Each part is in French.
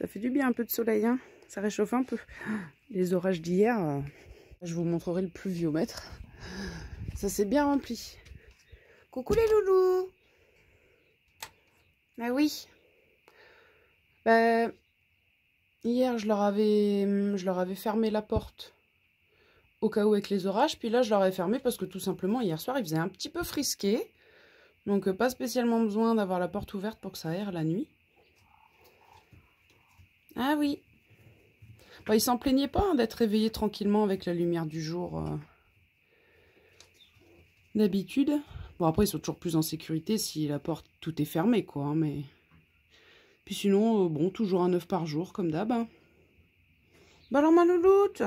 Ça fait du bien un peu de soleil, hein. Ça réchauffe un peu. Les orages d'hier, je vous montrerai le pluviomètre. Ça s'est bien rempli. Coucou les loulous. Bah oui. Bah, hier, je leur avais fermé la porte au cas où avec les orages. Puis là, je leur ai fermé parce que tout simplement, hier soir, il faisait un petit peu frisqué. Donc, pas spécialement besoin d'avoir la porte ouverte pour que ça aère la nuit. Ah oui. Bah, ils s'en plaignaient pas hein, d'être réveillés tranquillement avec la lumière du jour d'habitude. Bon, après, ils sont toujours plus en sécurité si la porte, tout est fermé, quoi. Hein, mais... Puis sinon, bon, toujours un œuf par jour, comme d'hab. Hein. Bah alors, ma louloute,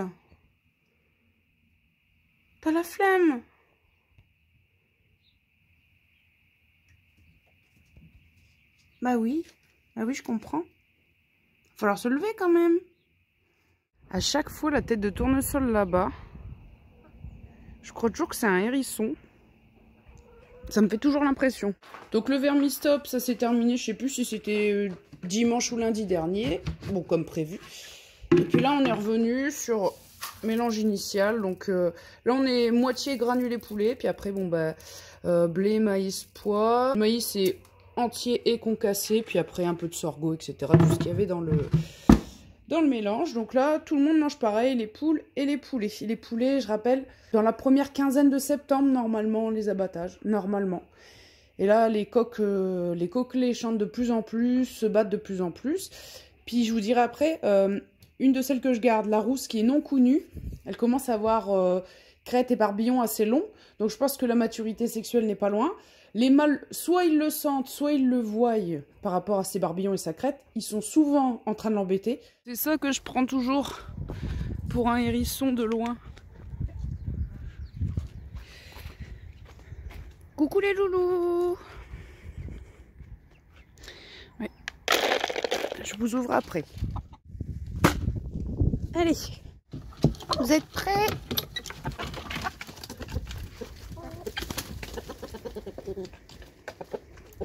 t'as la flemme? Bah oui, je comprends. Va falloir se lever quand même. À chaque fois, la tête de tournesol là-bas, je crois toujours que c'est un hérisson. Ça me fait toujours l'impression. Donc le vermistop, ça s'est terminé, je sais plus si c'était dimanche ou lundi dernier. Bon, comme prévu. Et puis là, on est revenu sur mélange initial. Donc là, on est moitié granulé poulet. Puis après, bon, bah, blé, maïs, pois. Le maïs est entier et concassé. Puis après, un peu de sorgho, etc. Tout ce qu'il y avait dans le mélange. Donc là, tout le monde mange pareil, les poules et les poulets. Les poulets, je rappelle, dans la première quinzaine de septembre, normalement, les abattages, normalement. Et là, les coquelets chantent de plus en plus, se battent de plus en plus. Puis je vous dirai après, une de celles que je garde, la rousse qui est non counue, elle commence à avoir crête et barbillon assez longs. Donc je pense que la maturité sexuelle n'est pas loin. Les mâles, soit ils le sentent, soit ils le voient par rapport à ses barbillons et sa crête. Ils sont souvent en train de l'embêter. C'est ça que je prends toujours pour un hérisson de loin. Coucou les loulous. Ouais. Je vous ouvre après. Allez. Vous êtes prêts?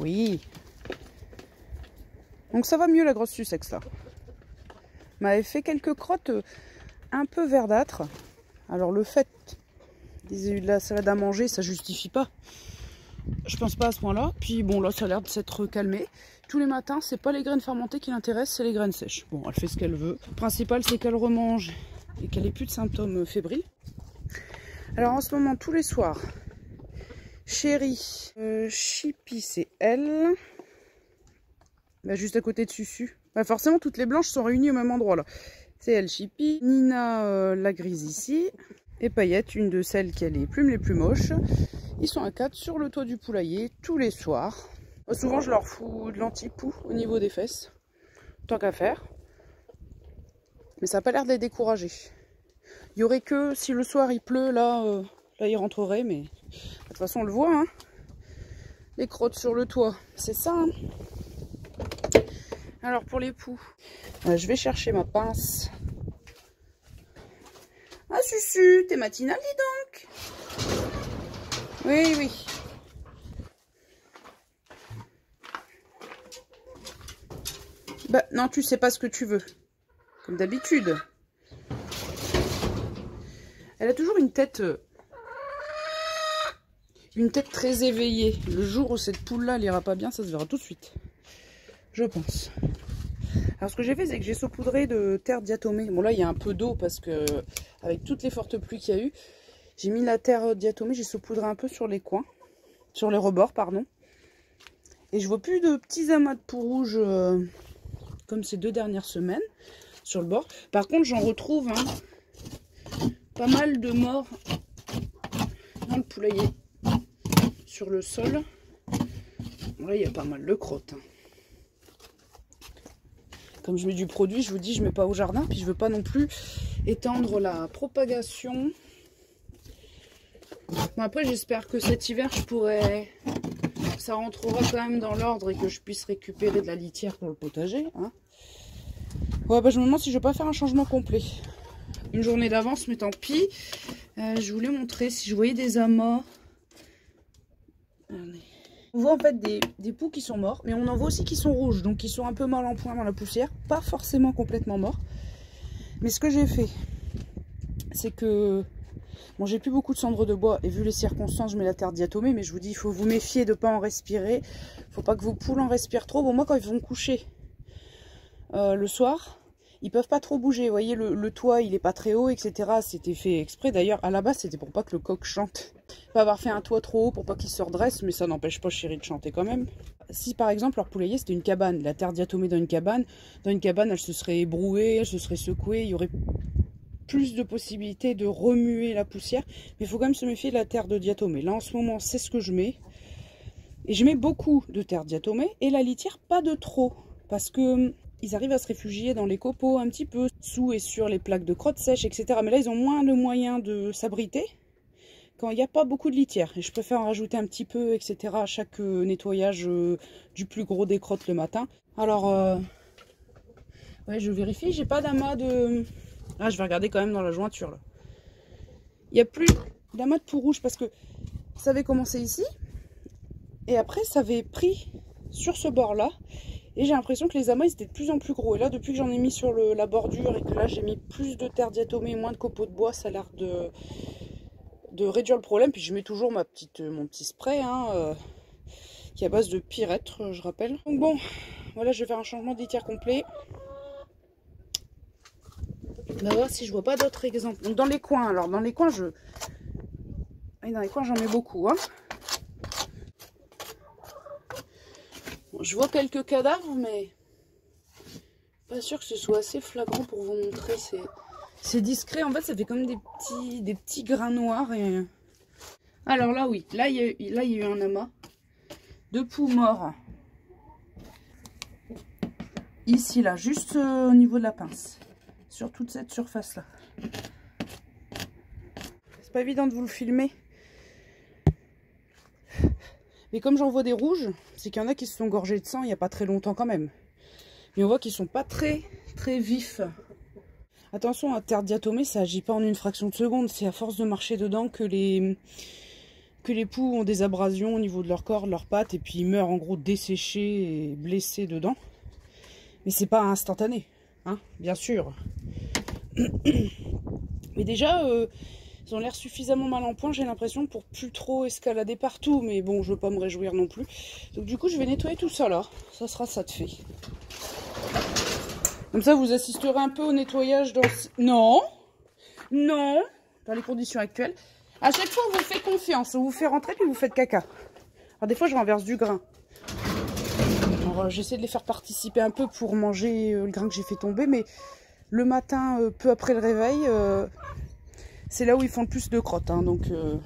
Oui. Donc ça va mieux la grosse Sussex là. M'avait fait quelques crottes un peu verdâtres. Alors le fait qu'ils aient eu de la salade à manger, ça justifie pas. Je pense pas à ce point-là. Puis bon là ça a l'air de s'être calmé. Tous les matins, c'est pas les graines fermentées qui l'intéressent, c'est les graines sèches. Bon, elle fait ce qu'elle veut. Le principal c'est qu'elle remange et qu'elle ait plus de symptômes fébriles. Alors en ce moment, tous les soirs, Chérie, Chippy c'est elle. Bah, juste à côté de Susu. Bah, forcément, toutes les blanches sont réunies au même endroit là. C'est elle, Chippy. Nina, la grise ici. Et Paillette, une de celles qui a les plumes les plus moches. Ils sont à 4 sur le toit du poulailler tous les soirs. Bah, souvent, je leur fous de l'anti-poux au niveau des fesses. Tant qu'à faire. Mais ça n'a pas l'air de les décourager. Il y aurait que si le soir il pleut, là ils rentreraient. Mais de toute façon, on le voit. Hein. Les crottes sur le toit, c'est ça. Hein. Alors pour les poux, je vais chercher ma pince. Ah Susu, t'es matinale dis donc. Oui, oui. Bah non, tu sais pas ce que tu veux. Comme d'habitude. Elle a toujours une tête très éveillée. Le jour où cette poule-là, elle ira pas bien, ça se verra tout de suite. Je pense. Alors ce que j'ai fait, c'est que j'ai saupoudré de terre diatomée. Bon là, il y a un peu d'eau parce que avec toutes les fortes pluies qu'il y a eu, j'ai mis la terre diatomée, j'ai saupoudré un peu sur les coins, sur les rebords, pardon. Et je vois plus de petits amas de poux rouges comme ces 2 dernières semaines sur le bord. Par contre, j'en retrouve pas mal de morts dans le poulailler, sur le sol. Bon, là, il y a pas mal de crottes. Hein. Comme je mets du produit, je vous dis, je mets pas au jardin. Puis je veux pas non plus étendre la propagation. Bon, après, j'espère que cet hiver, ça rentrera quand même dans l'ordre et que je puisse récupérer de la litière pour le potager. Hein. Ouais, bah, je me demande si je vais pas faire un changement complet. Une journée d'avance, mais tant pis. Je voulais montrer si je voyais des amas. Regardez. On voit en fait des poux qui sont morts, mais on en voit aussi qui sont rouges, donc qui sont un peu mal en point dans la poussière, pas forcément complètement morts. Mais ce que j'ai fait, c'est que bon, j'ai plus beaucoup de cendres de bois et vu les circonstances, je mets la terre diatomée, mais je vous dis, il faut vous méfier de ne pas en respirer. Il faut pas que vos poules en respirent trop. Bon, moi, quand ils vont coucher le soir, ils peuvent pas trop bouger. Vous voyez, le toit, il est pas très haut, etc. C'était fait exprès. D'ailleurs, à la base, c'était pour pas que le coq chante. Pas avoir fait un toit trop haut pour pas qu'il se redresse, mais ça n'empêche pas Chéri de chanter quand même. Si par exemple leur poulailler c'était une cabane, la terre diatomée dans une cabane elle se serait ébrouée, elle se serait secouée, il y aurait plus de possibilités de remuer la poussière, mais il faut quand même se méfier de la terre de diatomée. Là en ce moment c'est ce que je mets, et je mets beaucoup de terre diatomée, et la litière pas de trop, parce que ils arrivent à se réfugier dans les copeaux un petit peu, sous et sur les plaques de crottes sèches, etc. Mais là ils ont moins de moyens de s'abriter quand il n'y a pas beaucoup de litière, et je préfère en rajouter un petit peu, etc. à chaque nettoyage du plus gros des crottes le matin. Alors, ouais, je vérifie, j'ai pas d'amas de... Ah, je vais regarder quand même dans la jointure, là. Il n'y a plus d'amas de poux rouge, parce que ça avait commencé ici, et après, ça avait pris sur ce bord-là, et j'ai l'impression que les amas, ils étaient de plus en plus gros. Et là, depuis que j'en ai mis sur la bordure, et que là, j'ai mis plus de terre diatomée, moins de copeaux de bois, ça a l'air de réduire le problème. Puis je mets toujours mon petit spray hein, qui est à base de pyrètre, je rappelle. Donc bon, voilà, je vais faire un changement de litière complet. On va voir si je vois pas d'autres exemples. Donc dans les coins, alors dans les coins j'en mets beaucoup hein. Bon, je vois quelques cadavres, mais pas sûr que ce soit assez flagrant pour vous montrer. C'est discret, en fait ça fait comme des petits grains noirs. Et... Alors là oui, là il y a eu un amas de poux morts. Ici là, juste au niveau de la pince. Sur toute cette surface là. C'est pas évident de vous le filmer. Mais comme j'en vois des rouges, c'est qu'il y en a qui se sont gorgés de sang il n'y a pas très longtemps quand même. Mais on voit qu'ils sont pas très vifs. Attention, à terre diatomée, ça agit pas en une fraction de seconde. C'est à force de marcher dedans que les poux ont des abrasions au niveau de leur corps, de leurs pattes, et puis ils meurent en gros desséchés et blessés dedans. Mais c'est pas instantané, hein, bien sûr. Mais déjà, ils ont l'air suffisamment mal en point, j'ai l'impression, pour plus trop escalader partout. Mais bon, je veux pas me réjouir non plus. Donc du coup, je vais nettoyer tout ça là. Ça sera ça de fait. Comme ça, vous assisterez un peu au nettoyage dans... Non, non, dans les conditions actuelles. À chaque fois, on vous fait confiance. On vous fait rentrer, puis vous faites caca. Alors des fois, je renverse du grain. J'essaie de les faire participer un peu pour manger le grain que j'ai fait tomber. Mais le matin, peu après le réveil, c'est là où ils font le plus de crottes. Hein, donc,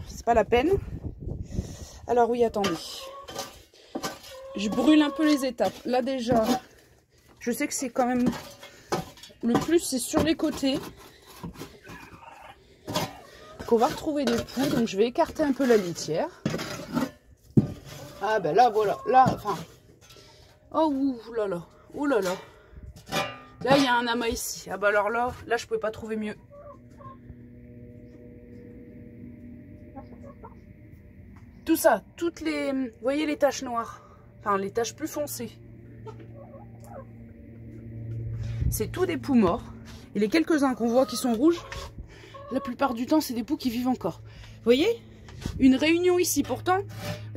c'est pas la peine. Alors oui, attendez. Je brûle un peu les étapes. Là déjà... Je sais que c'est quand même le plus, c'est sur les côtés qu'on va retrouver des poux. Donc je vais écarter un peu la litière. Ah ben là voilà, là enfin. Oh ouh là là, ouh là là. Là il y a un amas ici. Ah bah alors là je pouvais pas trouver mieux. Tout ça, toutes les, vous voyez les taches noires, enfin les taches plus foncées. C'est tout des poux morts. Et les quelques-uns qu'on voit qui sont rouges, la plupart du temps, c'est des poux qui vivent encore. Vous voyez? Une réunion ici, pourtant.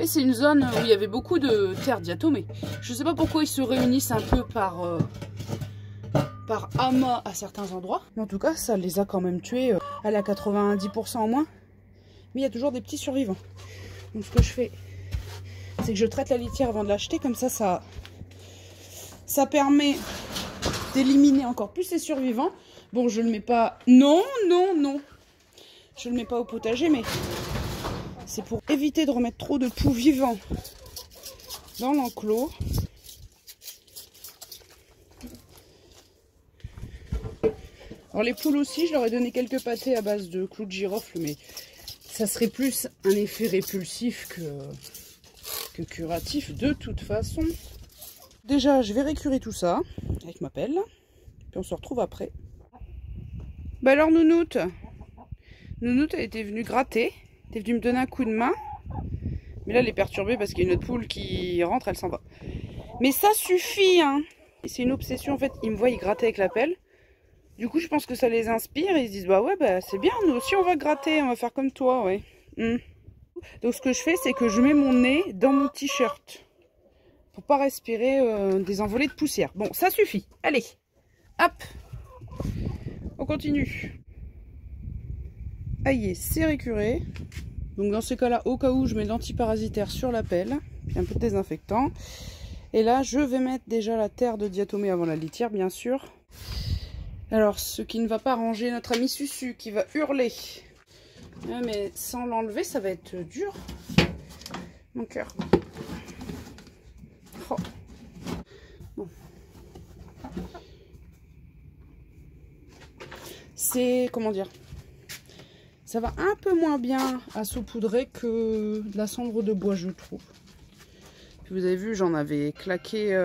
C'est une zone où il y avait beaucoup de terre diatomée. Je ne sais pas pourquoi ils se réunissent un peu par amas à certains endroits. Mais en tout cas, ça les a quand même tués. À 90% en moins. Mais il y a toujours des petits survivants. Donc ce que je fais, c'est que je traite la litière avant de l'acheter. Comme ça permet... d'éliminer encore plus les survivants. Bon, je le mets pas... Non, non, non. Je le mets pas au potager, mais c'est pour éviter de remettre trop de poux vivants dans l'enclos. Alors les poules aussi, je leur ai donné quelques pâtés à base de clous de girofle, mais ça serait plus un effet répulsif que curatif de toute façon. Déjà, je vais récurer tout ça avec ma pelle. Puis on se retrouve après. Bah alors Nounoute, elle était venue gratter. Elle est venue me donner un coup de main. Mais là, elle est perturbée parce qu'il y a une autre poule qui rentre, elle s'en va. Mais ça suffit, hein. C'est une obsession, en fait. Ils me voient y gratter avec la pelle. Du coup, je pense que ça les inspire. Et ils se disent, bah ouais, bah c'est bien, nous aussi, on va gratter. On va faire comme toi, ouais. Donc, ce que je fais, c'est que je mets mon nez dans mon t-shirt. Pour pas respirer des envolées de poussière. Bon, ça suffit. Allez, hop. On continue. Aïe, c'est récuré. Donc dans ce cas-là, au cas où, je mets de l'antiparasitaire sur la pelle. Puis un peu de désinfectant. Et là, je vais mettre déjà la terre de diatomée avant la litière, bien sûr. Alors, ce qui ne va pas arranger notre ami Susu, qui va hurler. Ah, mais sans l'enlever, ça va être dur. Mon cœur. Oh. Bon. C'est, comment dire, ça va un peu moins bien à saupoudrer que de la cendre de bois, je trouve. Puis vous avez vu, j'en avais claqué...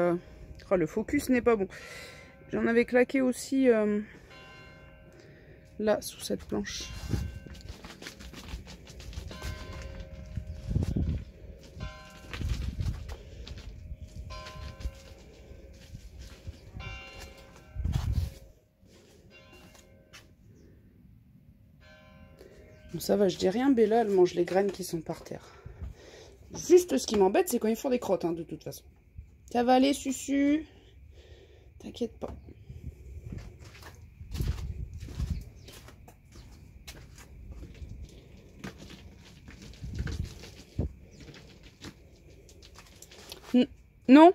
Oh, le focus n'est pas bon. J'en avais claqué aussi là, sous cette planche. Bon, ça va, je dis rien, Bella, elle mange les graines qui sont par terre. Juste ce qui m'embête, c'est quand ils font des crottes, hein, de toute façon. Ça va aller, Susu. T'inquiète pas. Non.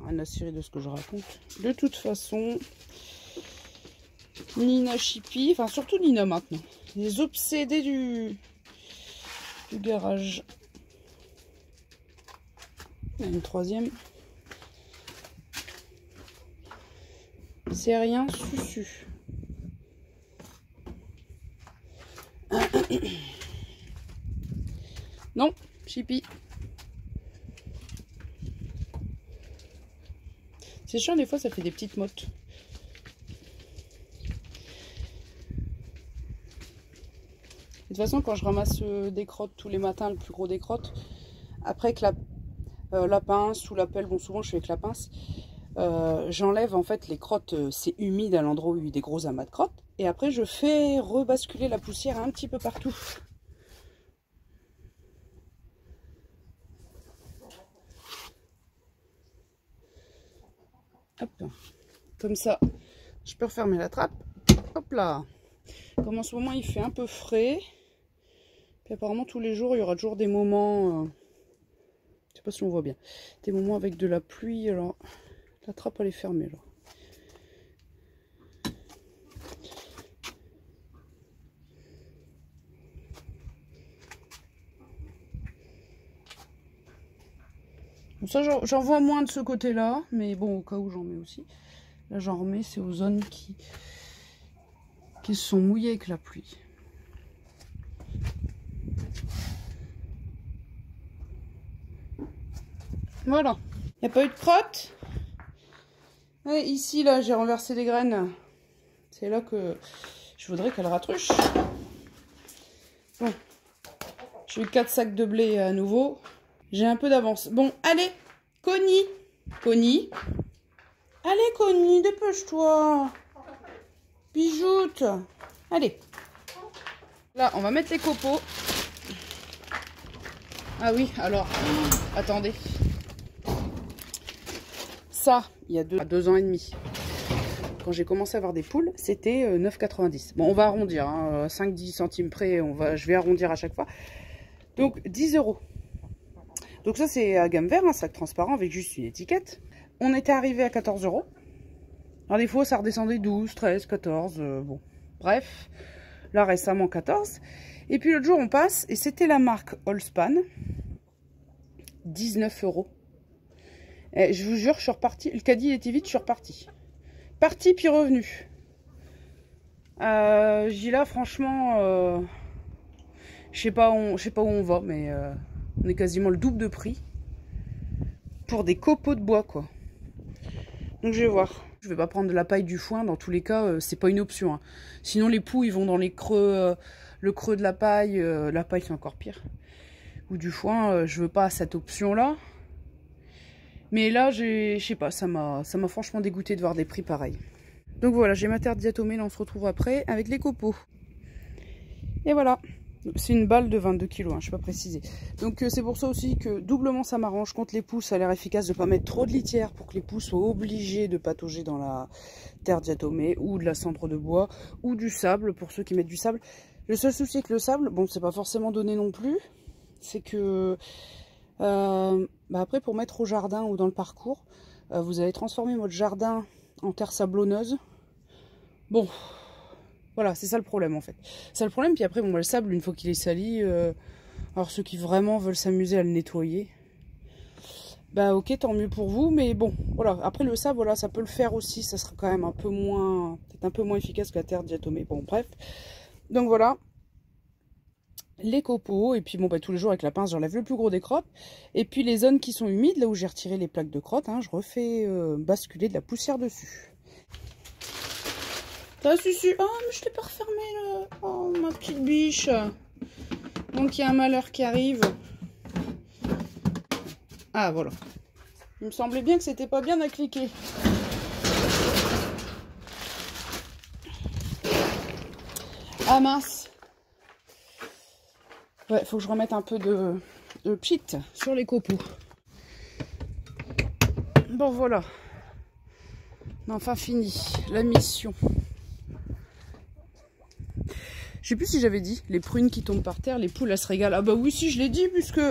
Rien à cirer de ce que je raconte. De toute façon, Nina Chippy, enfin surtout Nina maintenant. Les obsédés du garage. Il y a une troisième. C'est rien, Susu. Non, Chippy. C'est chiant, des fois, ça fait des petites mottes. De toute façon, quand je ramasse des crottes tous les matins, le plus gros des crottes, après que la pince ou la pelle, bon, souvent je fais avec la pince, j'enlève en fait les crottes, c'est humide à l'endroit où il y a eu des gros amas de crottes, et après je fais rebasculer la poussière un petit peu partout. Hop, comme ça, je peux refermer la trappe. Hop là. Comme en ce moment il fait un peu frais, puis apparemment tous les jours il y aura toujours des moments, je sais pas si on voit bien, des moments avec de la pluie, alors la trappe elle est fermée là. Bon, ça j'en vois moins de ce côté là, mais bon au cas où j'en mets aussi. Là j'en remets, c'est aux zones qui se sont mouillées avec la pluie. Voilà. Il n'y a pas eu de crotte. Ouais, ici là j'ai renversé des graines. C'est là que je voudrais qu'elle ratruche. Bon. J'ai eu 4 sacs de blé à nouveau. J'ai un peu d'avance. Bon, allez, Connie. Connie. Allez, Connie, dépêche-toi. Bijoute. Allez. Là, on va mettre les copeaux. Ah oui, alors, attendez. Ça, il y a 2 ans et demi. Quand j'ai commencé à avoir des poules, c'était 9,90. Bon, on va arrondir, hein, 5-10 centimes près, je vais arrondir à chaque fois. Donc, 10 €. Donc ça, c'est à gamme vert, un sac transparent avec juste une étiquette. On était arrivé à 14 €. Alors des fois, ça redescendait 12, 13, 14, bon. Bref, là récemment 14. Et puis l'autre jour, on passe, et c'était la marque Allspan. 19 €. Et je vous jure, je suis repartie. Le caddie, il était vide, je suis repartie. Parti puis revenu. Je dis là, franchement, je sais pas où on va, mais on est quasiment le double de prix pour des copeaux de bois, quoi. Donc je vais voir. Je vais pas prendre de la paille du foin, dans tous les cas, c'est pas une option. Hein. Sinon les poux, ils vont dans les creux, le creux de la paille c'est encore pire. ou du foin, je veux pas cette option-là. Mais là, je sais pas, ça m'a franchement dégoûté de voir des prix pareils. Donc voilà, j'ai ma terre diatomée, là on se retrouve après avec les copeaux. Et voilà, c'est une balle de 22 kg, hein, je ne sais pas préciser. Donc c'est pour ça aussi que doublement ça m'arrange. Contre les pousses, ça a l'air efficace de ne pas mettre trop de litière pour que les pousses soient obligés de patauger dans la terre diatomée ou de la cendre de bois ou du sable pour ceux qui mettent du sable. Le seul souci avec le sable, bon c'est pas forcément donné non plus, c'est que après pour mettre au jardin ou dans le parcours, vous allez transformer votre jardin en terre sablonneuse. Bon... Voilà, c'est ça le problème en fait. C'est le problème, puis après, bon, le sable, une fois qu'il est sali, alors ceux qui vraiment veulent s'amuser à le nettoyer, bah ok, tant mieux pour vous, mais bon, voilà. Après le sable, voilà, ça peut le faire aussi, ça sera quand même un peu moins, peut-être un peu moins efficace que la terre diatomée. Bon, bref. Donc voilà, les copeaux, et puis bon, bah tous les jours avec la pince, j'enlève le plus gros des crottes. Et puis les zones qui sont humides, là où j'ai retiré les plaques de crottes, hein, je refais basculer de la poussière dessus. Ah, Susu, oh, mais je t'ai pas refermé là. Oh, ma petite biche. Donc, il y a un malheur qui arrive. Ah, voilà. Il me semblait bien que c'était pas bien à cliquer. Ah, mince. Ouais, faut que je remette un peu de pchit sur les copeaux. Bon, voilà. Enfin, fini la mission. Je sais plus si j'avais dit, les prunes qui tombent par terre, les poules, elles se régalent. Ah bah oui, si, je l'ai dit, puisque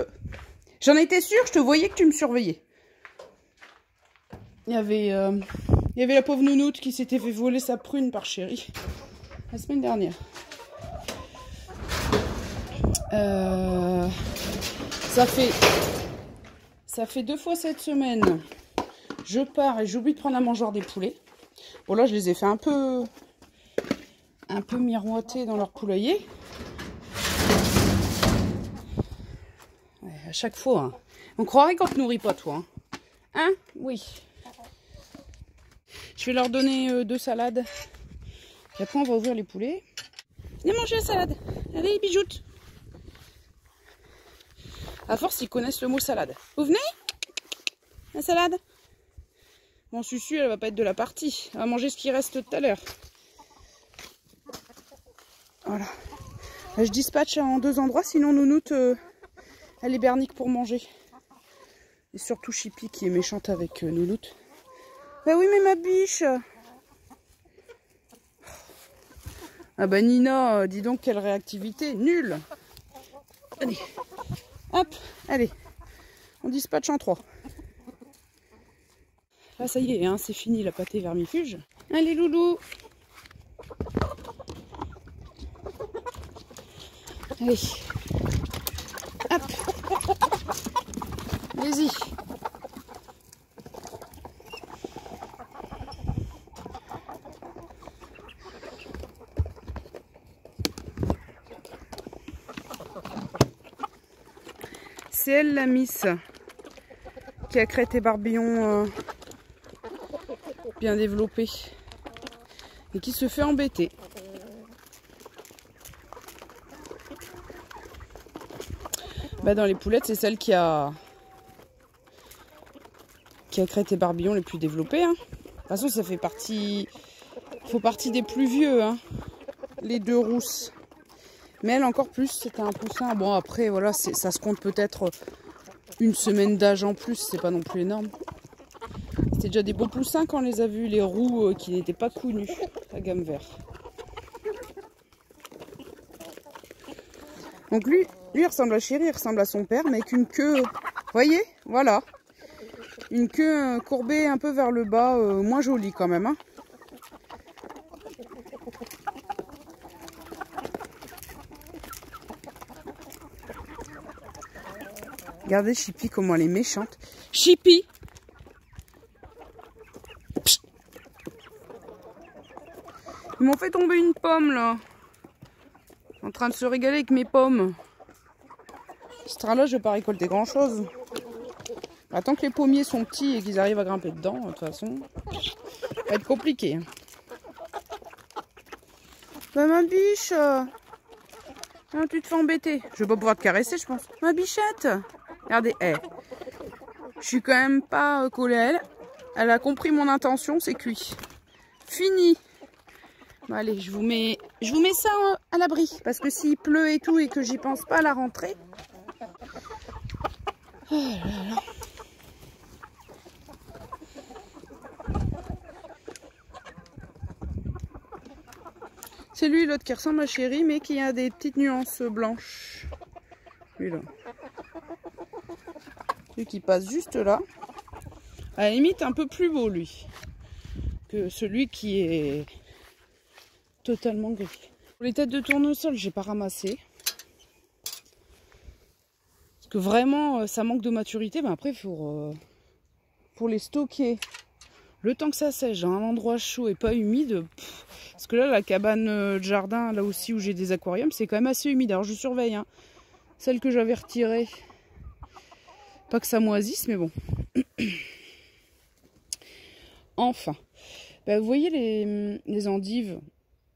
j'en étais sûre, je te voyais que tu me surveillais. Il y avait la pauvre nounoute qui s'était fait voler sa prune par Chéri la semaine dernière. Ça fait 2 fois cette semaine. Je pars et j'oublie de prendre la mangeoire des poulets. Bon là, je les ai fait un peu miroiter dans leur poulailler. Ouais, à chaque fois, hein. On croirait qu'on te nourrit pas, toi. Hein, oui. Je vais leur donner 2 salades. Et après, on va ouvrir les poulets. Venez manger la salade. Allez, les bijoutes. À force, ils connaissent le mot salade. Vous venez? La salade? Bon, Susu, elle va pas être de la partie. Elle va manger ce qui reste tout à l'heure. Voilà. Là, je dispatche en 2 endroits, sinon Nounoute, elle est bernique pour manger. Et surtout Chippy qui est méchante avec Nounoute. Bah oui, mais ma biche. Ah bah Nina, dis donc quelle réactivité, nulle. Allez, hop, allez, on dispatche en 3. Là, ça y est, hein, c'est fini la pâtée vermifuge. Allez, loulou. Allez, hop, allez-y. C'est elle la Miss qui a crête et barbillon bien développé et qui se fait embêter. Bah dans les poulettes, c'est celle qui a crête et barbillon les plus développés. Hein. De toute façon, ça fait partie des plus vieux, hein, les 2 rousses. Mais elle encore plus, c'était un poussin. Bon après, voilà, ça se compte peut-être une semaine d'âge en plus, c'est pas non plus énorme. C'était déjà des beaux poussins quand on les a vus, les roux qui n'étaient pas connus, la gamme vert. Donc lui il ressemble à Chéri, il ressemble à son père, mais avec une queue, vous voyez, voilà. Une queue courbée un peu vers le bas, moins jolie quand même. Hein. Regardez Chippy comment elle est méchante. Chippy! Ils m'ont fait tomber une pomme là. En train de se régaler avec mes pommes. Ce train-là, je vais pas récolter grand chose. Tant que les pommiers sont petits et qu'ils arrivent à grimper dedans, de toute façon, ça va être compliqué. Bah ma biche, Non, tu te fais embêter. Je vais pas pouvoir te caresser, je pense. Ma bichette. Regardez, je suis quand même pas collée à elle. Elle a compris mon intention, c'est cuit. Fini. Bon, allez, je vous mets ça à l'abri. Parce que s'il pleut et tout et que j'y pense pas à la rentrée. Oh là là. C'est lui l'autre qui ressemble à Chéri mais qui a des petites nuances blanches. Lui là. Lui qui passe juste là. À la limite un peu plus beau lui. Que celui qui est totalement gris. Pour les têtes de tournesol, j'ai pas ramassé. Parce que vraiment ça manque de maturité. Mais après pour les stocker. Le temps que ça sèche dans un endroit chaud et pas humide. Parce que là, la cabane de jardin, là aussi où j'ai des aquariums, c'est quand même assez humide. Alors je surveille, hein. Celle que j'avais retirée. Pas que ça moisisse, mais bon. Enfin. Ben, vous voyez les endives.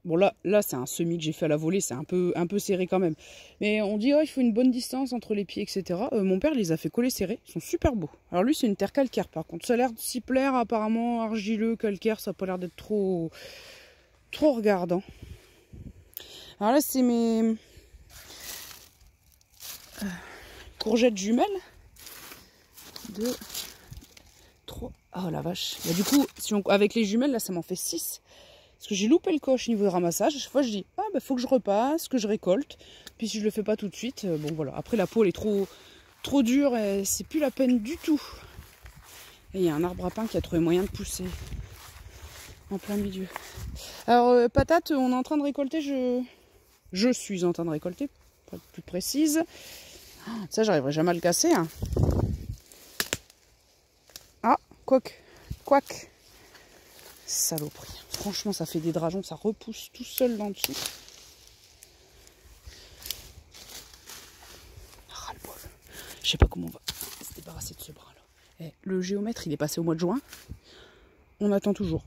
Bon là c'est un semis que j'ai fait à la volée, c'est un peu serré quand même. Mais on dit, oh, il faut une bonne distance entre les pieds, etc. Mon père les a fait coller serrés, ils sont super beaux. Alors lui c'est une terre calcaire par contre. Ça a l'air de s'y plaire apparemment, argileux, calcaire, ça n'a pas l'air d'être trop regardant. Alors là c'est mes courgettes jumelles. Oh la vache. Bah, du coup, avec les jumelles là ça m'en fait 6. Parce que j'ai loupé le coche au niveau de ramassage. À chaque fois, je dis, ah bah faut que je repasse, que je récolte. Puis si je le fais pas tout de suite, bon voilà. Après, la peau, elle est trop dure et c'est plus la peine du tout. Et il y a un arbre à pain qui a trouvé moyen de pousser en plein milieu. Alors, patates, on est en train de récolter. Je suis en train de récolter, pour être plus précise. Ça, j'arriverai jamais à le casser. Hein. Ah, quoique. Saloperie. Franchement, ça fait des drageons, ça repousse tout seul dans le dessous. Ras-le-bol. Je sais pas comment on va se débarrasser de ce bras-là. Le géomètre, il est passé au mois de juin. On attend toujours.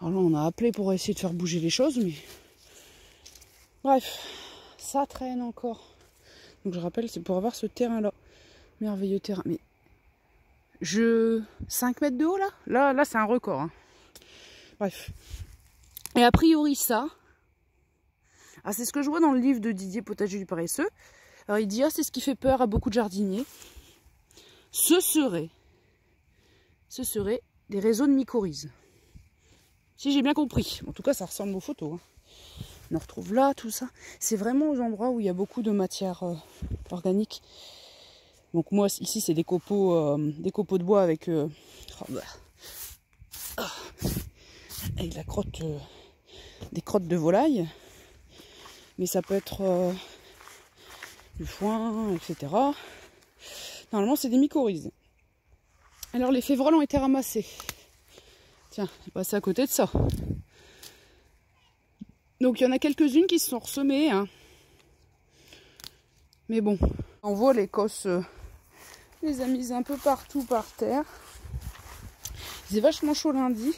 Alors là, on a appelé pour essayer de faire bouger les choses, mais... Bref, ça traîne encore. Donc je rappelle, c'est pour avoir ce terrain-là. Merveilleux terrain. Mais 5 mètres de haut là. Là c'est un record. Hein. Bref. Et a priori ça. Ah, c'est ce que je vois dans le livre de Didier Potager du Paresseux. Alors il dit, c'est ce qui fait peur à beaucoup de jardiniers. Ce serait des réseaux de mycorhizes. Si j'ai bien compris. En tout cas ça ressemble aux photos. Hein. On retrouve là, tout ça. C'est vraiment aux endroits où il y a beaucoup de matière organique. Donc moi ici c'est des copeaux de bois avec avec la crotte, des crottes de volaille, mais ça peut être du foin, etc. Normalement c'est des mycorhizes. Alors les févroles ont été ramassés. Tiens, j'ai passé à côté de ça. Donc il y en a quelques-unes qui se sont ressemées. Hein. Mais bon, on voit l'Écosse. Les a mises un peu partout par terre. C'est vachement chaud lundi.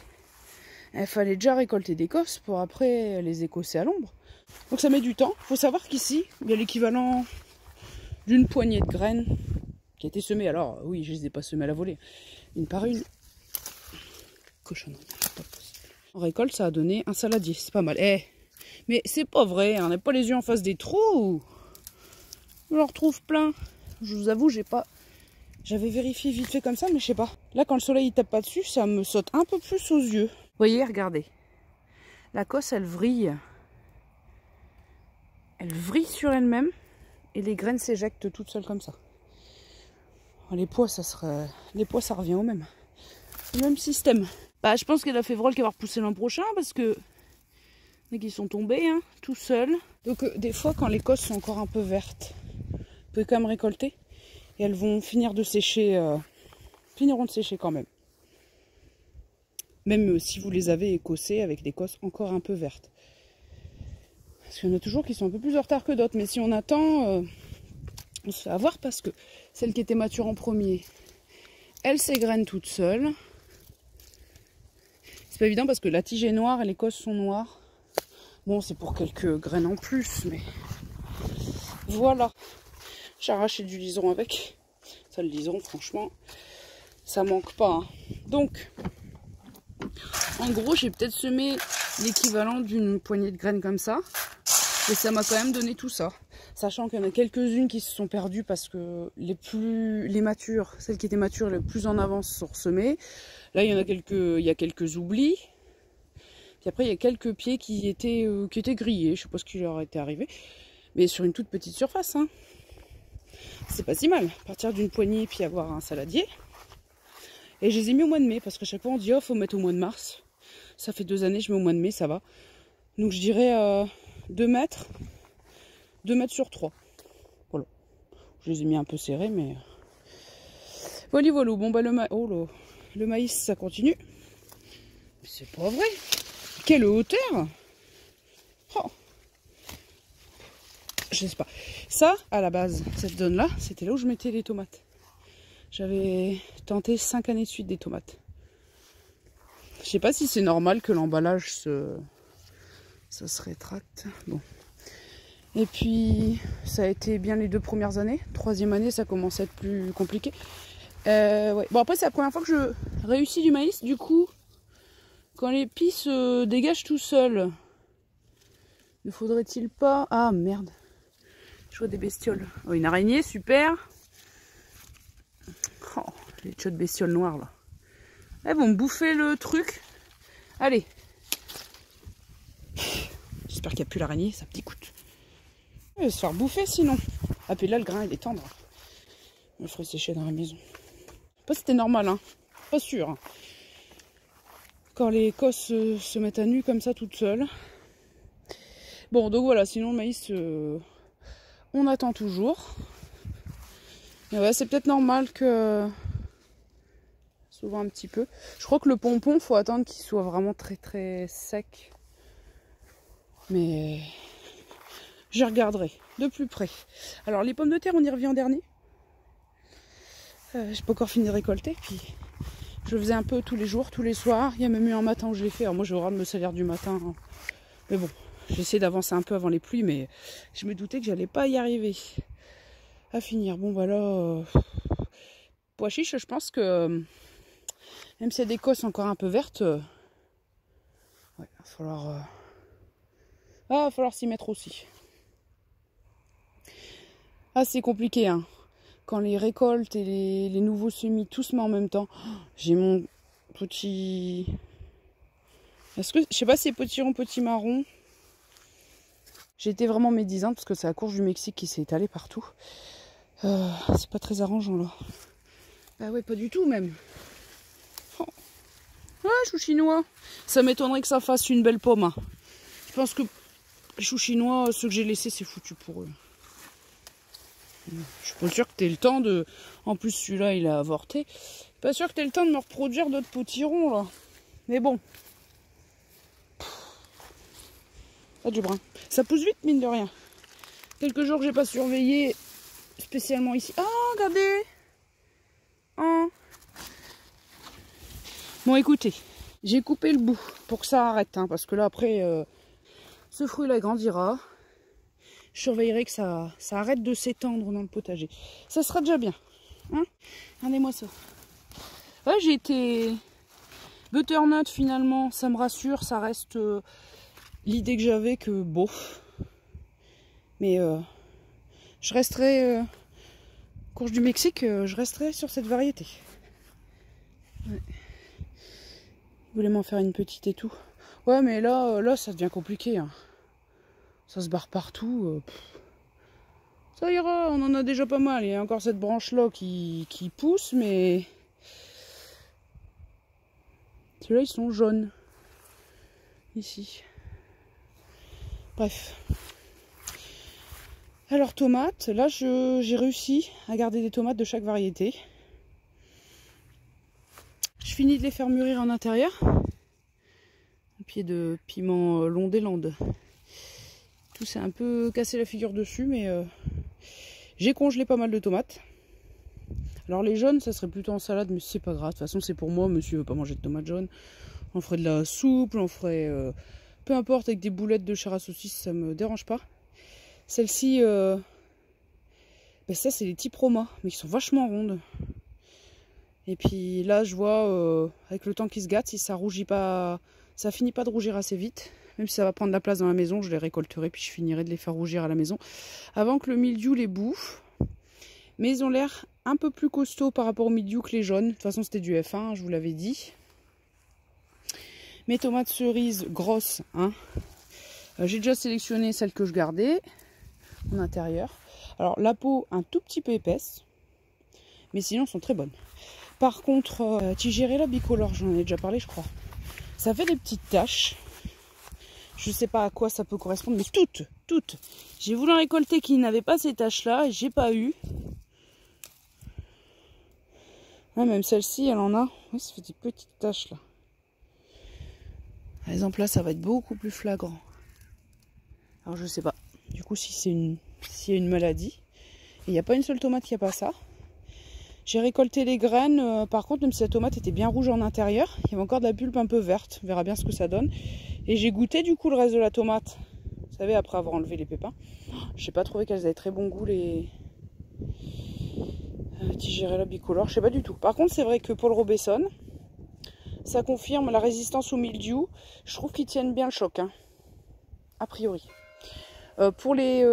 Il fallait déjà récolter des cosses pour après les écosser à l'ombre. Donc ça met du temps. Il faut savoir qu'ici, il y a l'équivalent d'une poignée de graines qui a été semée. Alors oui, je ne les ai pas semées à la volée. Une par une. Cochonnerie. Pas possible. En récolte, ça a donné un saladier. C'est pas mal. Mais c'est pas vrai. On n'a pas les yeux en face des trous. Je en retrouve plein. Je vous avoue, j'avais vérifié vite fait comme ça, mais je sais pas. Là, quand le soleil il tape pas dessus, ça me saute un peu plus aux yeux. Vous voyez, regardez. La cosse, elle vrille. Elle vrille sur elle-même. Et les graines s'éjectent toutes seules comme ça. Les pois, ça revient au même. Le même système. Bah, je pense qu'il y a la févrole qui va repousser l'an prochain, parce que... ils sont tombés, hein, tout seuls. Donc, des fois, quand les cosses sont encore un peu vertes, vous pouvez quand même récolter. Et elles vont finiront de sécher quand même. Même si vous les avez écossées avec des cosses encore un peu vertes. Parce qu'il y en a toujours qui sont un peu plus en retard que d'autres. Mais si on attend, on se fait avoir parce que celle qui était mature en premier, elle s'égrène toute seule. C'est pas évident parce que la tige est noire et les cosses sont noires. Bon, c'est pour quelques graines en plus, mais voilà. J'ai arraché du liseron avec. Ça, le liseron, franchement, ça manque pas. Hein. Donc, en gros, j'ai peut-être semé l'équivalent d'une poignée de graines comme ça. Et ça m'a quand même donné tout ça. Sachant qu'il y en a quelques-unes qui se sont perdues parce que les matures, celles qui étaient matures les plus en avance sont ressemées. Là, il y a quelques oublis. Puis après, il y a quelques pieds qui étaient grillés. Je sais pas ce qui leur était arrivé. Mais sur une toute petite surface. Hein. C'est pas si mal. Partir d'une poignée puis avoir un saladier. Et je les ai mis au mois de mai. Parce qu'à chaque fois, on dit, oh, faut mettre au mois de mars. Ça fait 2 années, je mets au mois de mai, ça va. Donc, je dirais 2 mètres. 2 mètres sur 3. Voilà. Je les ai mis un peu serrés, mais... Voilà, voilà. Bon, bah, le maïs, ça continue. C'est pas vrai. Quelle hauteur! Oh. Je sais pas. Ça, à la base, cette zone-là, c'était là où je mettais les tomates. J'avais tenté 5 années de suite des tomates. Je sais pas si c'est normal que l'emballage ça se rétracte. Bon. Et puis, ça a été bien les 2 premières années. 3e année, ça commence à être plus compliqué. Ouais. Bon, après, c'est la première fois que je réussis du maïs. Du coup, quand l'épi se dégage tout seul, ne faudrait-il pas... Ah, merde. Je vois des bestioles. Oh, une araignée, super. Oh, les tchots de bestioles noires, là. Elles vont me bouffer le truc. Allez. J'espère qu'il n'y a plus l'araignée, ça petit coûte. Elle va se faire bouffer sinon. Ah puis là le grain il est tendre. Je le ferai sécher dans la maison. Pas si c'était normal hein. Pas sûr. Hein. Quand les cosses se mettent à nu comme ça toutes seules. Bon donc voilà, sinon le maïs on attend toujours. Mais ouais, c'est peut-être normal que souvent un petit peu. Je crois que le pompon faut attendre qu'il soit vraiment très très sec. Mais je regarderai de plus près. Alors les pommes de terre, on y revient en dernier. J'ai pas encore fini de récolter. Puis je le faisais un peu tous les jours, tous les soirs. Il y a même eu un matin où je l'ai fait. Alors moi j'ai horreur de me salir du matin. Hein. Mais bon, j'ai essayé d'avancer un peu avant les pluies. Mais je me doutais que j'allais pas y arriver à finir. Bon voilà. Pois chiche, je pense que même s'il y a des cosses encore un peu vertes. Ouais, va falloir s'y mettre aussi. Ah, c'est compliqué, hein. Quand les récoltes et les nouveaux semis, tout se met en même temps. J'ai mon petit... Est-ce que... Je sais pas si c'est potiron, petit marron. J'ai été vraiment médisante parce que c'est la courge du Mexique qui s'est étalée partout. C'est pas très arrangeant, là. Ah ouais, pas du tout, même. Oh. Ouais, chou chinois. Ça m'étonnerait que ça fasse une belle pomme. Hein. Je pense que les choux chinois, ceux que j'ai laissés, c'est foutu pour eux. Je suis pas sûre que tu aies le temps de... En plus, celui-là, il a avorté. Pas sûr que tu aies le temps de me reproduire d'autres potirons, là. Mais bon. Pas du brin. Ça pousse vite, mine de rien. Quelques jours que j'ai pas surveillé spécialement ici. Ah, regardez. Ah. Bon, écoutez. J'ai coupé le bout pour que ça arrête. Hein, parce que là, après, ce fruit-là grandira. Je surveillerai que ça arrête de s'étendre dans le potager. Ça sera déjà bien. Hein, regardez-moi ça. Ouais, j'ai été butternut finalement. Ça me rassure. Ça reste l'idée que j'avais que bof. Mais je resterai... courge du Mexique, je resterai sur cette variété. Ouais. Vous voulez m'en faire une petite et tout. Ouais, mais là ça devient compliqué. Hein. Ça se barre partout. Ça ira, on en a déjà pas mal. Il y a encore cette branche-là qui pousse, mais... Ceux-là, ils sont jaunes. Ici. Bref. Alors, tomates. Là, j'ai réussi à garder des tomates de chaque variété. Je finis de les faire mûrir en intérieur. Un pied de piment long des Landes. Tout s'est un peu cassé la figure dessus, mais j'ai congelé pas mal de tomates. Alors les jaunes, ça serait plutôt en salade, mais c'est pas grave. De toute façon, c'est pour moi. Monsieur veut pas manger de tomates jaunes. On ferait de la soupe, on ferait peu importe, avec des boulettes de chair à saucisse, ça me dérange pas. Celle-ci, ben ça c'est les petits Proma, mais qui sont vachement rondes. Et puis là, je vois, avec le temps qui se gâte, si ça rougit pas, ça finit pas de rougir assez vite. Même si ça va prendre la place dans la maison, je les récolterai, puis je finirai de les faire rougir à la maison. Avant que le mildiou les bouffe. Mais ils ont l'air un peu plus costauds par rapport au mildiou que les jaunes. De toute façon, c'était du F1, je vous l'avais dit. Mes tomates cerises grosses, hein. J'ai déjà sélectionné celles que je gardais en intérieur. Alors la peau un tout petit peu épaisse, mais sinon elles sont très bonnes. Par contre, Tigérella bicolore, j'en ai déjà parlé je crois. Ça fait des petites taches. Je sais pas à quoi ça peut correspondre, mais toutes. J'ai voulu en récolter qui n'avaient pas ces taches là et j'ai pas eu. Ouais, même celle-ci, elle en a. Oui, ça fait des petites taches là. Par exemple là, ça va être beaucoup plus flagrant. Alors je sais pas. Du coup, si c'est s'il y a une maladie. Et il n'y a pas une seule tomate qui a pas ça. J'ai récolté les graines. Par contre, même si la tomate était bien rouge en intérieur, il y avait encore de la pulpe un peu verte. On verra bien ce que ça donne. Et j'ai goûté du coup le reste de la tomate. Vous savez, après avoir enlevé les pépins. Je n'ai pas trouvé qu'elles avaient très bon goût les Tigérella bicolore. Je sais pas du tout. Par contre, c'est vrai que Paul Robeson, ça confirme la résistance au mildiou. Je trouve qu'ils tiennent bien le choc, hein, a priori. Pour les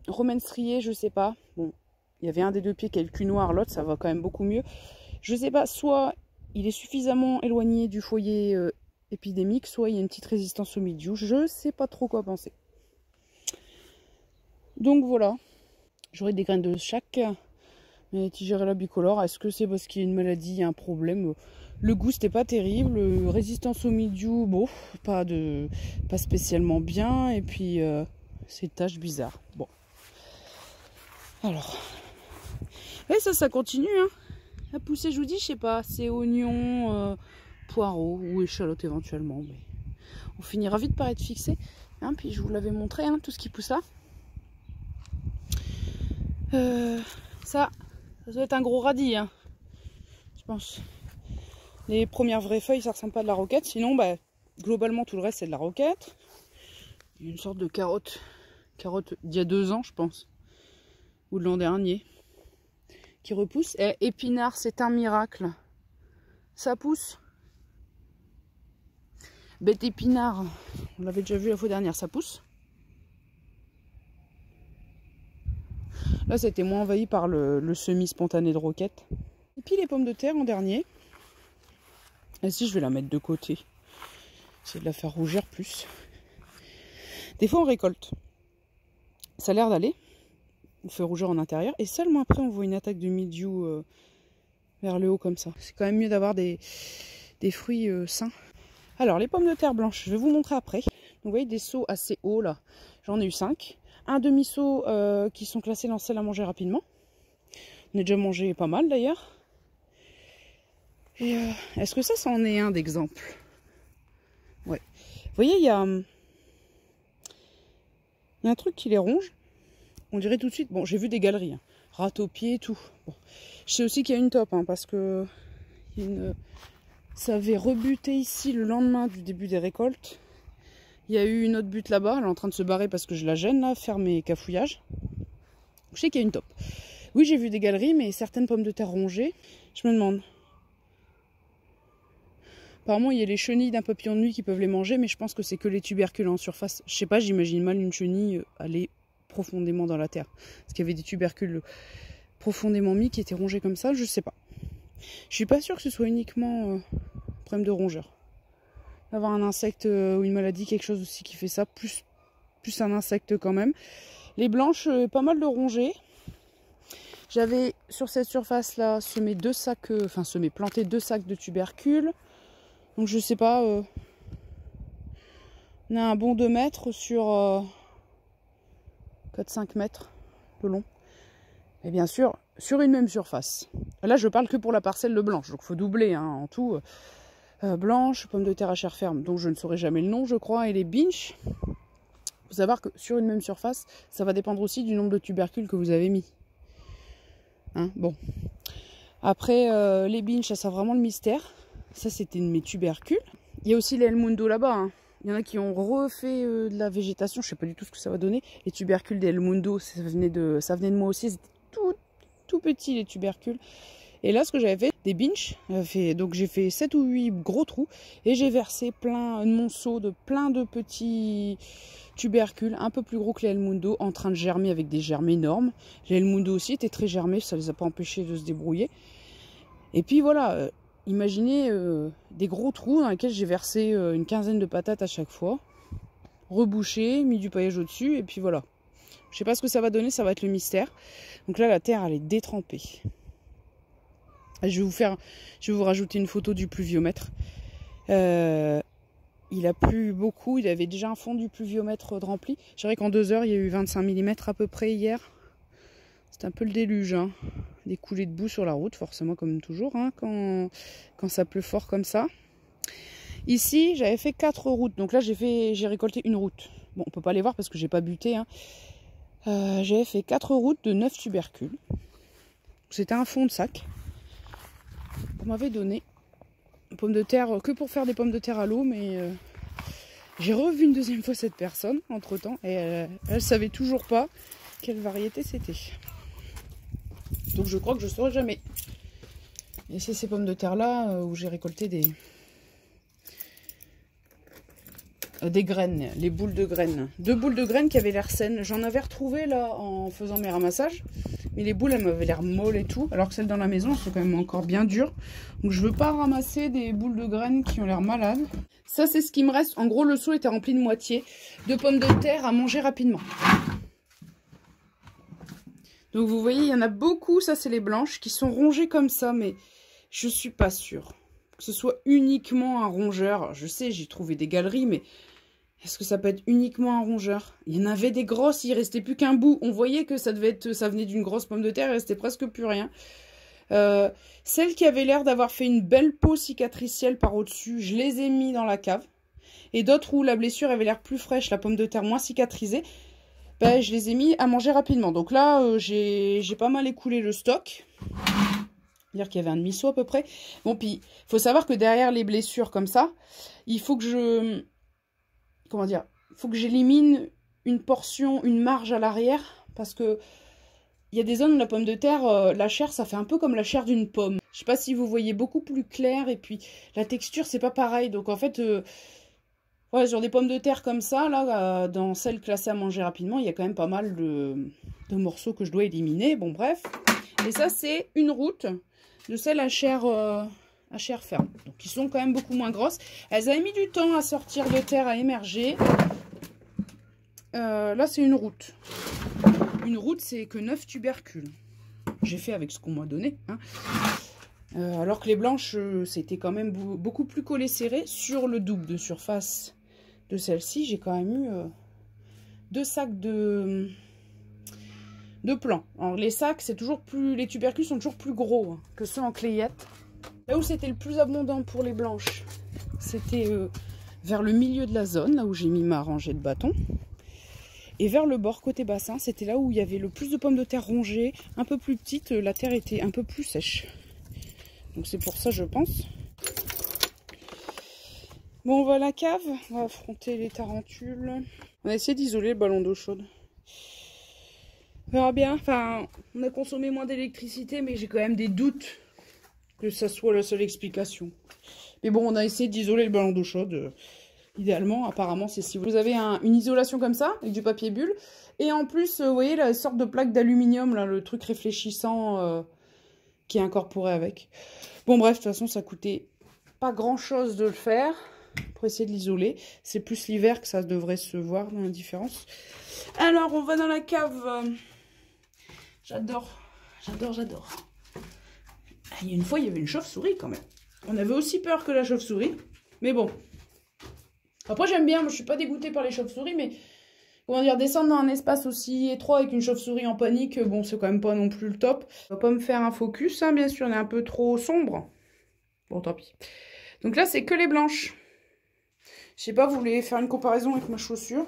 romaines striées, je sais pas. Bon, il y avait un des deux pieds qui a le cul noir, l'autre ça va quand même beaucoup mieux. Je sais pas, soit il est suffisamment éloigné du foyer épidémique, soit il y a une petite résistance au mildiou. Je sais pas trop quoi penser. Donc voilà, j'aurai des graines de chaque. Mais Tigérella bicolore, est-ce que c'est parce qu'il y a une maladie, un problème? Le goût c'était pas terrible, résistance au mildiou, bon, pas spécialement bien, et puis ces taches bizarres. Bon. Alors. Et ça continue, hein. À pousser, je vous dis, je sais pas, c'est oignons, poireaux ou échalotes éventuellement. Mais on finira vite par être fixé. Hein, puis je vous l'avais montré, hein, tout ce qui pousse là. Ça doit être un gros radis, hein, je pense. Les premières vraies feuilles, ça ressemble pas à de la roquette. Sinon, bah, globalement, tout le reste, c'est de la roquette. Il y a une sorte de carotte d'il y a 2 ans, je pense. Ou de l'an dernier. Qui repousse. Et épinard, c'est un miracle. Ça pousse. Bête épinard, on l'avait déjà vu la fois dernière, ça pousse. Là, ça a été moins envahi par le semi-spontané de roquette. Et puis les pommes de terre en dernier. Ici, je vais la mettre de côté. Essayer de la faire rougir plus. Des fois, on récolte. Ça a l'air d'aller. On fait rougir en intérieur. Et seulement après, on voit une attaque de mildiou vers le haut comme ça. C'est quand même mieux d'avoir des fruits sains. Alors, les pommes de terre blanches, je vais vous montrer après. Donc, vous voyez des seaux assez hauts là. J'en ai eu 5. Un demi-seau qui sont classés dans celle à manger rapidement. On a déjà mangé pas mal d'ailleurs. Et est-ce que ça en est un d'exemple? Ouais. Vous voyez, il y a un truc qui les ronge. On dirait tout de suite, bon, j'ai vu des galeries, hein, rate aux pieds, tout. Bon. Je sais aussi qu'il y a une top, hein, parce que ça avait rebuté ici le lendemain du début des récoltes. Il y a eu une autre butte là-bas, elle est en train de se barrer parce que je la gêne là, faire mes cafouillages. Je sais qu'il y a une top. Oui, j'ai vu des galeries, mais certaines pommes de terre rongées. Je me demande. Apparemment, il y a les chenilles d'un papillon de nuit qui peuvent les manger, mais je pense que c'est que les tubercules en surface. Je sais pas, j'imagine mal une chenille aller profondément dans la terre. Parce qu'il y avait des tubercules profondément mis qui étaient rongés comme ça, je sais pas. Je suis pas sûre que ce soit uniquement problème de rongeur. Avoir un insecte ou une maladie, quelque chose aussi qui fait ça, plus un insecte quand même. Les blanches, pas mal de rongées. J'avais sur cette surface là semé planté 2 sacs de tubercules. Donc je sais pas, on a un bon 2 mètres sur 4-5 mètres de long. Et bien sûr, sur une même surface. Là je parle que pour la parcelle de blanche, donc il faut doubler hein, en tout. Blanche, pommes de terre à chair ferme, dont je ne saurai jamais le nom je crois, et les binches. Il faut savoir que sur une même surface, ça va dépendre aussi du nombre de tubercules que vous avez mis. Hein, bon. Après, les binches, ça sera vraiment le mystère. Ça, c'était mes tubercules. Il y a aussi les El Mundo là-bas. Hein. Il y en a qui ont refait de la végétation. Je sais pas du tout ce que ça va donner. Les tubercules d'El Mundo, ça venait de moi aussi. C'était tout petit les tubercules. Et là, ce que j'avais fait, des binches. Donc j'ai fait 7 ou 8 gros trous. Et j'ai versé plein de mon seau de plein de petits tubercules, un peu plus gros que les El Mundo, en train de germer avec des germes énormes. Les El Mundo aussi étaient très germés. Ça les a pas empêchés de se débrouiller. Et puis voilà, imaginez des gros trous dans lesquels j'ai versé une quinzaine de patates à chaque fois. Rebouché, mis du paillage au-dessus, et puis voilà. Je sais pas ce que ça va donner, ça va être le mystère. Donc là, la terre, elle est détrempée. Je vais vous rajouter une photo du pluviomètre. Il a plu beaucoup, il avait déjà un fond du pluviomètre de rempli. Je dirais qu'en 2 heures, il y a eu 25 mm à peu près hier. C'est un peu le déluge, hein. Des coulées de boue sur la route, forcément comme toujours, hein, quand ça pleut fort comme ça. Ici, j'avais fait 4 routes, donc là j'ai récolté une route. Bon, on peut pas les voir parce que j'ai pas buté, hein. J'avais fait 4 routes de 9 tubercules. C'était un fond de sac. On m'avait donné une pomme de terre que pour faire des pommes de terre à l'eau, mais j'ai revu une deuxième fois cette personne entre temps et elle savait toujours pas quelle variété c'était. Donc je crois que je ne saurai jamais. Et c'est ces pommes de terre là où j'ai récolté des graines, les boules de graines. 2 boules de graines qui avaient l'air saines. J'en avais retrouvé là en faisant mes ramassages. Mais les boules, elles m'avaient l'air molles et tout. Alors que celles dans la maison, elles sont quand même encore bien dures. Donc je veux pas ramasser des boules de graines qui ont l'air malades. Ça, c'est ce qui me reste. En gros, le seau était rempli de moitié de pommes de terre à manger rapidement. Donc vous voyez, il y en a beaucoup, ça c'est les blanches, qui sont rongées comme ça, mais je suis pas sûre que ce soit uniquement un rongeur. Je sais, j'ai trouvé des galeries, mais est-ce que ça peut être uniquement un rongeur? Il y en avait des grosses, il restait plus qu'un bout. On voyait que ça venait d'une grosse pomme de terre, il restait presque plus rien. Celles qui avaient l'air d'avoir fait une belle peau cicatricielle par au-dessus, je les ai mis dans la cave. Et d'autres où la blessure avait l'air plus fraîche, la pomme de terre moins cicatrisée, ben, je les ai mis à manger rapidement. Donc là, j'ai pas mal écoulé le stock. C'est-à-dire qu'il y avait un demi-seau à peu près. Bon, puis, il faut savoir que derrière les blessures comme ça, il faut que je... Comment dire? Il faut que j'élimine une portion, une marge à l'arrière. Parce que il y a des zones où la pomme de terre, la chair, ça fait un peu comme la chair d'une pomme. Je sais pas si vous voyez beaucoup plus clair. Et puis, la texture, c'est pas pareil. Donc, en fait... ouais, sur des pommes de terre comme ça, là, dans celles classées à manger rapidement, il y a quand même pas mal de morceaux que je dois éliminer. Bon, bref. Et ça, c'est une route de celles à chair ferme. Donc, qui sont quand même beaucoup moins grosses. Elles avaient mis du temps à sortir de terre, à émerger. Là, c'est une route. Une route, c'est que 9 tubercules. J'ai fait avec ce qu'on m'a donné, hein. Alors que les blanches, c'était quand même beaucoup plus collé serré. Sur le double de surface de celle-ci, j'ai quand même eu 2 sacs de plants. Alors les sacs, c'est toujours plus, les tubercules sont toujours plus gros, hein, que ceux en clayette. Là où c'était le plus abondant pour les blanches, c'était vers le milieu de la zone, là où j'ai mis ma rangée de bâtons. Et vers le bord, côté bassin, c'était là où il y avait le plus de pommes de terre rongées, un peu plus petites, la terre était un peu plus sèche. Donc c'est pour ça, je pense. Bon, on va à la cave, on va affronter les tarentules. On a essayé d'isoler le ballon d'eau chaude. On verra bien. Enfin, on a consommé moins d'électricité, mais j'ai quand même des doutes que ça soit la seule explication. Mais bon, on a essayé d'isoler le ballon d'eau chaude. Idéalement, apparemment, c'est si vous avez une isolation comme ça, avec du papier bulle. Et en plus, vous voyez la sorte de plaque d'aluminium, là, le truc réfléchissant qui est incorporé avec. Bon, bref, de toute façon, ça coûtait pas grand-chose de le faire pour essayer de l'isoler. C'est plus l'hiver que ça devrait se voir dans la différence. Alors, on va dans la cave. J'adore. Il y a une fois, il y avait une chauve-souris quand même. On avait aussi peur que la chauve-souris. Mais bon. Après, j'aime bien. Moi, je suis pas dégoûtée par les chauves-souris, mais... Comment dire, descendre dans un espace aussi étroit avec une chauve-souris en panique, bon, c'est quand même pas non plus le top. On va pas me faire un focus, hein, bien sûr, on est un peu trop sombre. Bon, tant pis. Donc là, c'est que les blanches. Je sais pas, vous voulez faire une comparaison avec ma chaussure?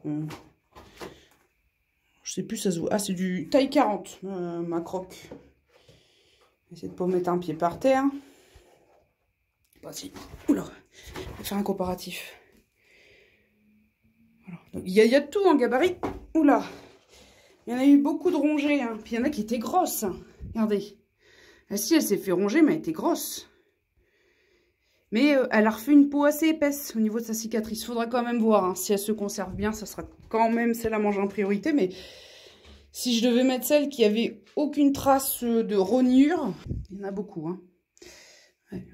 Je sais plus, ça se voit. Ah, c'est du taille 40, ma croque. Essayer de pas mettre un pied par terre. Bah si. Oula, je vais faire un comparatif. il y a de tout en gabarit. Oula, il y en a eu beaucoup de rongées, hein. Puis il y en a qui étaient grosses, hein. Regardez. Ah si, elle s'est fait ronger, mais elle était grosse. Mais elle a refait une peau assez épaisse au niveau de sa cicatrice. Faudra quand même voir, hein. Si elle se conserve bien, ça sera quand même celle à manger en priorité. Mais si je devais mettre celle qui avait aucune trace de rognure, il y en a beaucoup, hein. Ouais.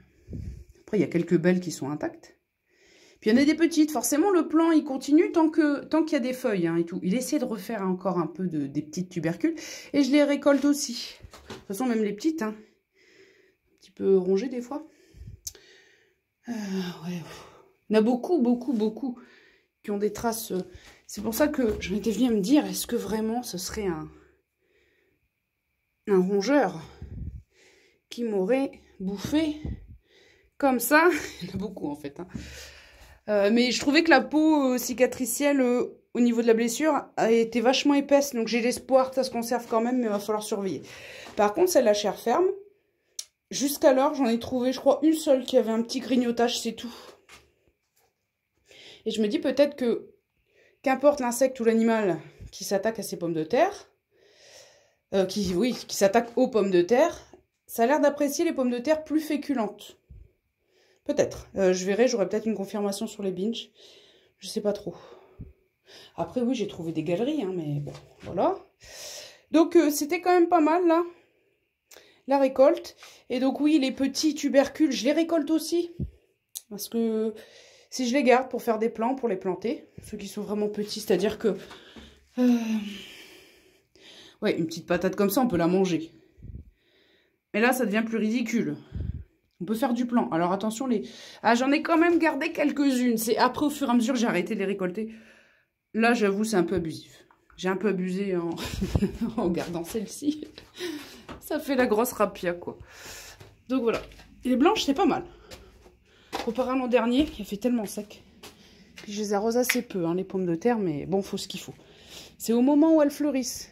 Après, il y a quelques belles qui sont intactes. Puis il y en a des petites. Forcément, le plan, il continue tant qu'il y a des feuilles, hein, et tout. Il essaie de refaire encore un peu des petites tubercules. Et je les récolte aussi. De toute façon, même les petites, hein, un petit peu rongées des fois. Ouais. Il y en a beaucoup qui ont des traces. C'est pour ça que j'en étais venue à me dire, est-ce que vraiment ce serait un rongeur qui m'aurait bouffé comme ça? Il y en a beaucoup en fait, hein. Mais je trouvais que la peau cicatricielle au niveau de la blessure a été vachement épaisse. Donc j'ai l'espoir que ça se conserve quand même, mais il va falloir surveiller. Par contre, celle la chair ferme, jusqu'alors j'en ai trouvé, je crois, une seule qui avait un petit grignotage, c'est tout. Et je me dis peut-être que, qu'importe l'insecte ou l'animal qui s'attaque à ces pommes de terre, qui s'attaque aux pommes de terre, ça a l'air d'apprécier les pommes de terre plus féculentes. Peut-être. Je verrai, j'aurai peut-être une confirmation sur les binges. Je sais pas trop. Après, oui, j'ai trouvé des galeries, hein, mais bon, voilà. Donc, c'était quand même pas mal, là, la récolte. Et donc, oui, les petits tubercules, je les récolte aussi. Parce que si je les garde pour faire des plants, pour les planter, ceux qui sont vraiment petits, c'est-à-dire que... ouais, une petite patate comme ça, on peut la manger. Mais là, ça devient plus ridicule. On peut faire du plan. Alors attention, j'en ai quand même gardé quelques-unes. C'est après, au fur et à mesure, j'ai arrêté de les récolter. Là, j'avoue, c'est un peu abusif. J'ai un peu abusé en, en gardant celle-ci. Ça fait la grosse rapia, quoi. Donc voilà. Et les blanches, c'est pas mal. Comparé à l'an dernier, qui a fait tellement sec. Puis je les arrose assez peu, hein, les pommes de terre, mais bon, faut ce qu'il faut. C'est au moment où elles fleurissent.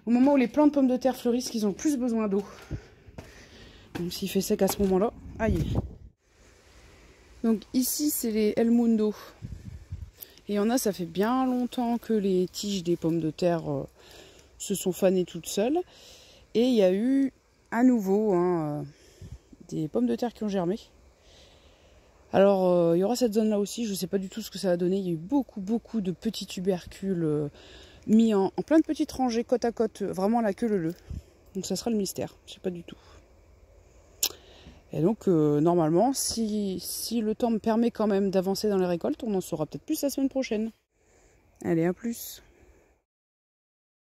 Au moment où les plants de pommes de terre fleurissent, qu'ils ont plus besoin d'eau. Même s'il fait sec à ce moment-là. Aïe. Donc ici, c'est les El Mundo. Et il y en a, ça fait bien longtemps que les tiges des pommes de terre se sont fanées toutes seules. Et il y a eu à nouveau des pommes de terre qui ont germé. Alors, il y aura cette zone-là aussi. Je ne sais pas du tout ce que ça va donner. Il y a eu beaucoup de petits tubercules mis en plein de petites rangées côte à côte. Vraiment la queue leu. Donc ça sera le mystère. Je ne sais pas du tout. Et donc, normalement, si le temps me permet quand même d'avancer dans les récoltes, on en saura peut-être plus la semaine prochaine. Allez, à plus.